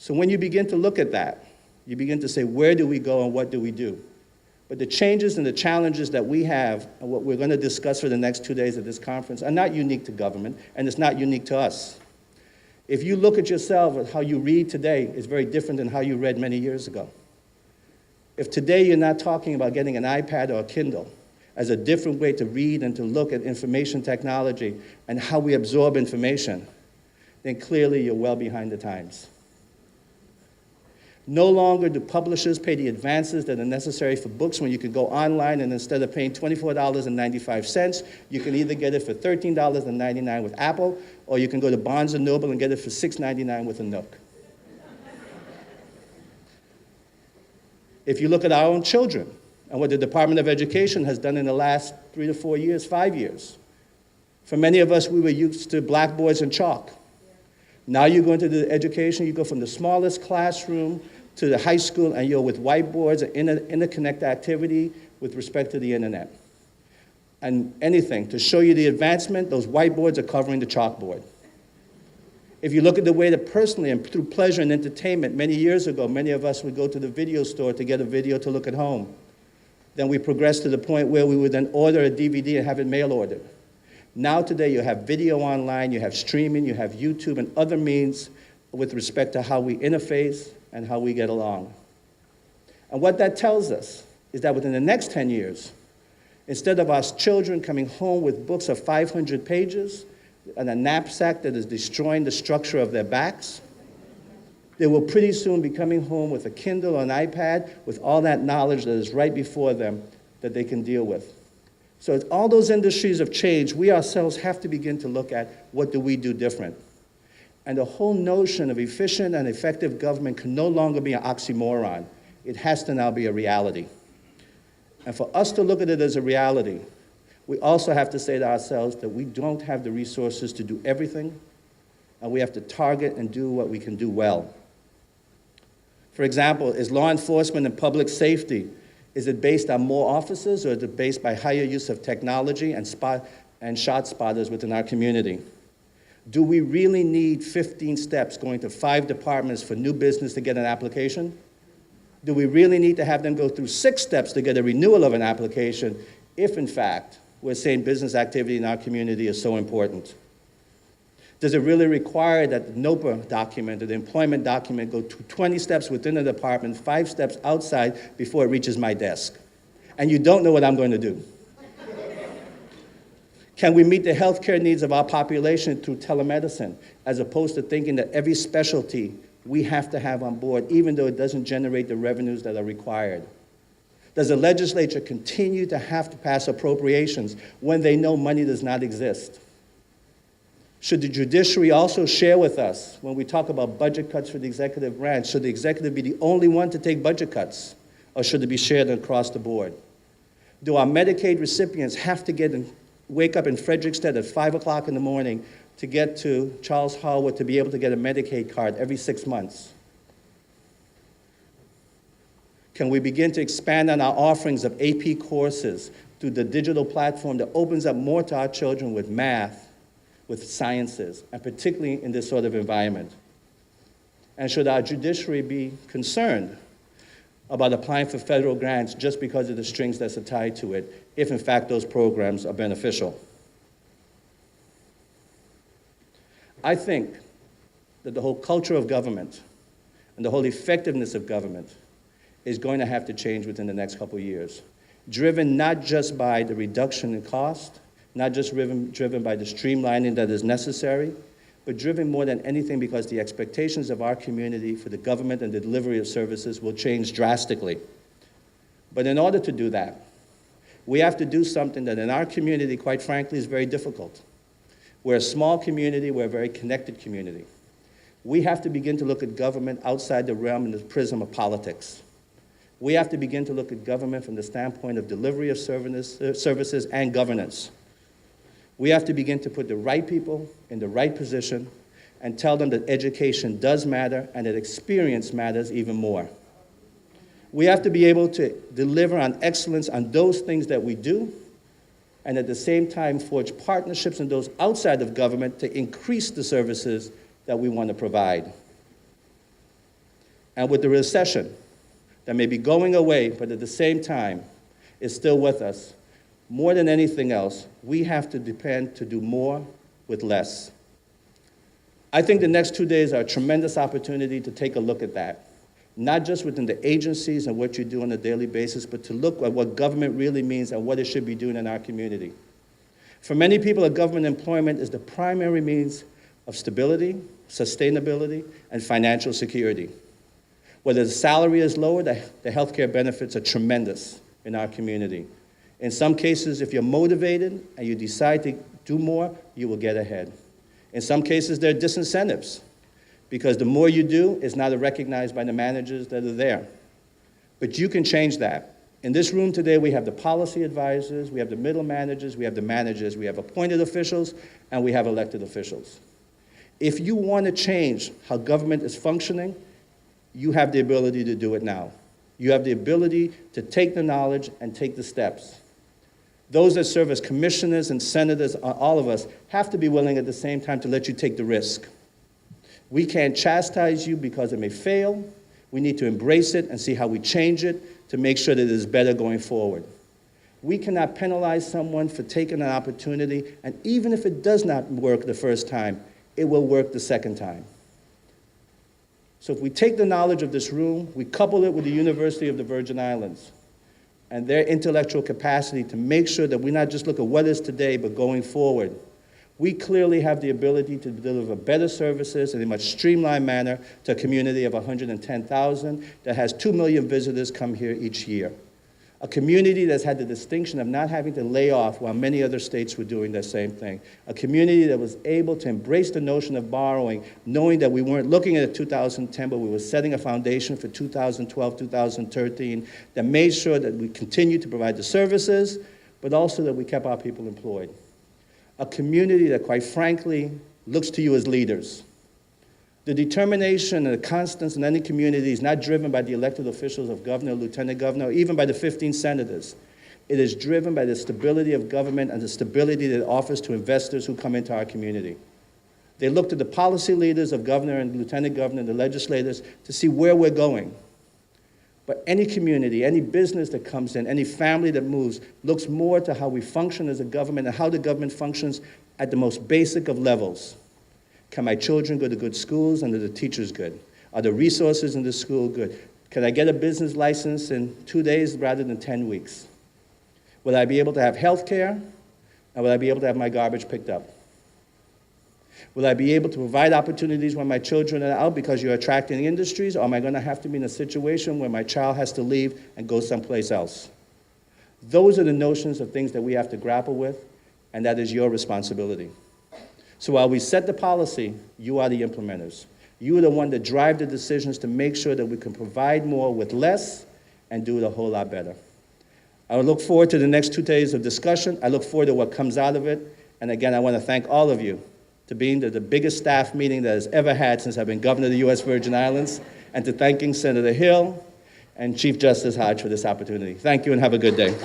So when you begin to look at that, you begin to say, where do we go and what do we do? But the changes and the challenges that we have and what we're going to discuss for the next 2 days of this conference are not unique to government, and it's not unique to us. If you look at yourself and how you read today, it's very different than how you read many years ago. If today you're not talking about getting an iPad or a Kindle as a different way to read and to look at information technology and how we absorb information, then clearly you're well behind the times. No longer do publishers pay the advances that are necessary for books when you can go online and instead of paying $24.95, you can either get it for $13.99 with Apple, or you can go to Barnes & Noble and get it for $6.99 with a Nook. If you look at our own children and what the Department of Education has done in the last 3 to 4 years, 5 years, for many of us, we were used to blackboards and chalk. Now you go into the education, you go from the smallest classroom to the high school, and you're with whiteboards and interconnect activity with respect to the internet. And anything, to show you the advancement, those whiteboards are covering the chalkboard. If you look at the way that personally and through pleasure and entertainment, many years ago, many of us would go to the video store to get a video to look at home. Then we progressed to the point where we would then order a DVD and have it mail ordered. Now today you have video online, you have streaming, you have YouTube and other means with respect to how we interface and how we get along. And what that tells us is that within the next 10 years, instead of our children coming home with books of 500 pages and a knapsack that is destroying the structure of their backs, they will pretty soon be coming home with a Kindle or an iPad with all that knowledge that is right before them that they can deal with. So as all those industries have changed, we ourselves have to begin to look at what do we do different. And the whole notion of efficient and effective government can no longer be an oxymoron. It has to now be a reality. And for us to look at it as a reality, we also have to say to ourselves that we don't have the resources to do everything, and we have to target and do what we can do well. For example, is law enforcement and public safety, is it based on more officers, or is it based by higher use of technology and shot spotters within our community? Do we really need 15 steps going to 5 departments for new business to get an application? Do we really need to have them go through 6 steps to get a renewal of an application if, in fact, we're saying business activity in our community is so important? Does it really require that the NOPA document or the employment document go to 20 steps within the department, 5 steps outside before it reaches my desk? And you don't know what I'm going to do. Can we meet the healthcare needs of our population through telemedicine, as opposed to thinking that every specialty we have to have on board, even though it doesn't generate the revenues that are required? Does the legislature continue to have to pass appropriations when they know money does not exist? Should the judiciary also share with us, when we talk about budget cuts for the executive branch, should the executive be the only one to take budget cuts, or should it be shared across the board? Do our Medicaid recipients have to wake up in Frederickstead at 5 o'clock in the morning to get to Charles Harwood to be able to get a Medicaid card every 6 months? Can we begin to expand on our offerings of AP courses through the digital platform that opens up more to our children with math, with sciences, and particularly in this sort of environment? And should our judiciary be concerned about applying for federal grants just because of the strings that's tied to it, if in fact those programs are beneficial? I think that the whole culture of government and the whole effectiveness of government is going to have to change within the next couple of years, driven not just by the reduction in cost, not just driven by the streamlining that is necessary, but driven more than anything because the expectations of our community for the government and the delivery of services will change drastically. But in order to do that, we have to do something that in our community, quite frankly, is very difficult. We're a small community, we're a very connected community. We have to begin to look at government outside the realm and the prism of politics. We have to begin to look at government from the standpoint of delivery of services and governance. We have to begin to put the right people in the right position and tell them that education does matter and that experience matters even more. We have to be able to deliver on excellence on those things that we do, and at the same time forge partnerships in those outside of government to increase the services that we want to provide. And with the recession that may be going away, but at the same time is still with us, more than anything else, we have to depend to do more with less. I think the next 2 days are a tremendous opportunity to take a look at that, not just within the agencies and what you do on a daily basis, but to look at what government really means and what it should be doing in our community. For many people, a government employment is the primary means of stability, sustainability, and financial security. Whether the salary is lower, the healthcare benefits are tremendous in our community. In some cases, if you're motivated and you decide to do more, you will get ahead. In some cases, there are disincentives, because the more you do is not recognized by the managers that are there. But you can change that. In this room today, we have the policy advisors, we have the middle managers, we have the managers, we have appointed officials, and we have elected officials. If you want to change how government is functioning, you have the ability to do it now. You have the ability to take the knowledge and take the steps. Those that serve as commissioners and senators, all of us, have to be willing at the same time to let you take the risk. We can't chastise you because it may fail. We need to embrace it and see how we change it to make sure that it is better going forward. We cannot penalize someone for taking an opportunity, and even if it does not work the first time, it will work the second time. So if we take the knowledge of this room, we couple it with the University of the Virgin Islands and their intellectual capacity to make sure that we not just look at what is today, but going forward, we clearly have the ability to deliver better services in a much streamlined manner to a community of 110,000 that has 2 million visitors come here each year. A community that's had the distinction of not having to lay off while many other states were doing the same thing. A community that was able to embrace the notion of borrowing, knowing that we weren't looking at 2010, but we were setting a foundation for 2012, 2013, that made sure that we continued to provide the services, but also that we kept our people employed. A community that, quite frankly, looks to you as leaders. The determination and the constance in any community is not driven by the elected officials of governor, lieutenant governor, or even by the 15 senators. It is driven by the stability of government and the stability that it offers to investors who come into our community. They look to the policy leaders of governor and lieutenant governor and the legislators to see where we're going. But any community, any business that comes in, any family that moves, looks more to how we function as a government and how the government functions at the most basic of levels. Can my children go to good schools and are the teachers good? Are the resources in the school good? Can I get a business license in 2 days rather than 10 weeks? Will I be able to have health care? And will I be able to have my garbage picked up? Will I be able to provide opportunities when my children are out because you're attracting industries, or am I going to have to be in a situation where my child has to leave and go someplace else? Those are the notions of things that we have to grapple with, and that is your responsibility. So while we set the policy, you are the implementers. You are the one that drive the decisions to make sure that we can provide more with less and do it a whole lot better. I look forward to the next 2 days of discussion. I look forward to what comes out of it. And again, I want to thank all of you to being the biggest staff meeting that has ever had since I've been governor of the U.S. Virgin Islands, and to thanking Senator Hill and Chief Justice Hodge for this opportunity. Thank you and have a good day.